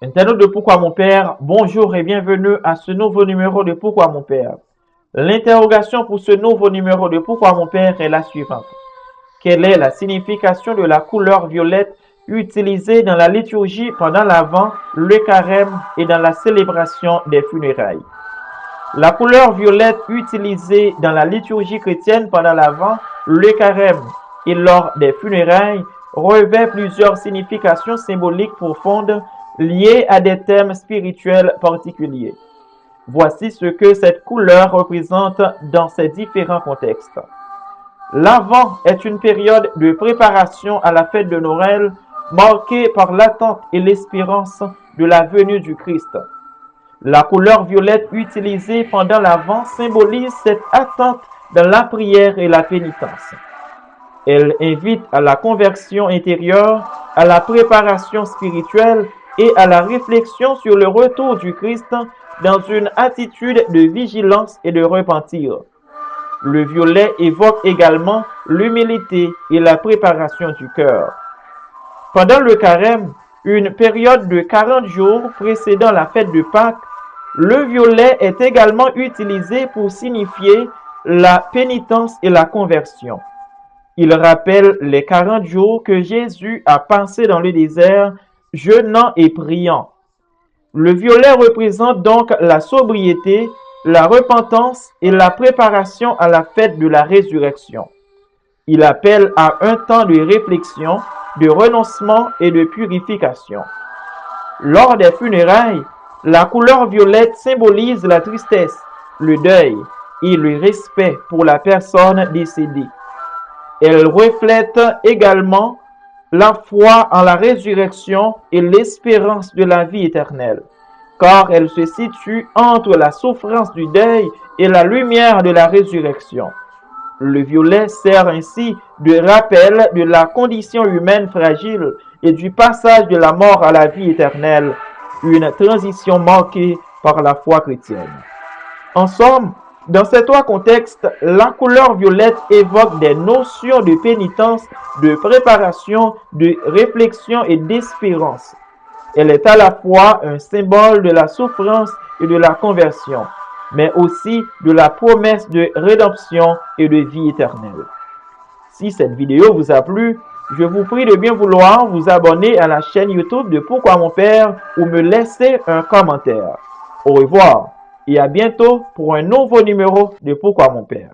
Internaute de Pourquoi mon père, bonjour et bienvenue à ce nouveau numéro de Pourquoi mon père. L'interrogation pour ce nouveau numéro de Pourquoi mon père est la suivante. Quelle est la signification de la couleur violette utilisée dans la liturgie pendant l'Avent, le carême et dans la célébration des funérailles? La couleur violette utilisée dans la liturgie chrétienne pendant l'Avent, le carême et lors des funérailles revêt plusieurs significations symboliques profondes liées à des thèmes spirituels particuliers. Voici ce que cette couleur représente dans ces différents contextes. L'Avent est une période de préparation à la fête de Noël marquée par l'attente et l'espérance de la venue du Christ. La couleur violette utilisée pendant l'Avent symbolise cette attente dans la prière et la pénitence. Elle invite à la conversion intérieure, à la préparation spirituelle et à la réflexion sur le retour du Christ dans une attitude de vigilance et de repentir. Le violet évoque également l'humilité et la préparation du cœur. Pendant le carême, une période de 40 jours précédant la fête de Pâques, le violet est également utilisé pour signifier la pénitence et la conversion. Il rappelle les 40 jours que Jésus a passés dans le désert, jeûnant et priant. Le violet représente donc la sobriété, la repentance et la préparation à la fête de la résurrection. Il appelle à un temps de réflexion, de renoncement et de purification. Lors des funérailles, la couleur violette symbolise la tristesse, le deuil et le respect pour la personne décédée. Elle reflète également la foi en la résurrection et l'espérance de la vie éternelle, car elle se situe entre la souffrance du deuil et la lumière de la résurrection. Le violet sert ainsi de rappel de la condition humaine fragile et du passage de la mort à la vie éternelle, une transition marquée par la foi chrétienne. En somme, dans ces trois contextes, la couleur violette évoque des notions de pénitence, de préparation, de réflexion et d'espérance. Elle est à la fois un symbole de la souffrance et de la conversion, mais aussi de la promesse de rédemption et de vie éternelle. Si cette vidéo vous a plu, je vous prie de bien vouloir vous abonner à la chaîne YouTube de Pourquoi mon père ou me laisser un commentaire. Au revoir et à bientôt pour un nouveau numéro de Pourquoi mon père.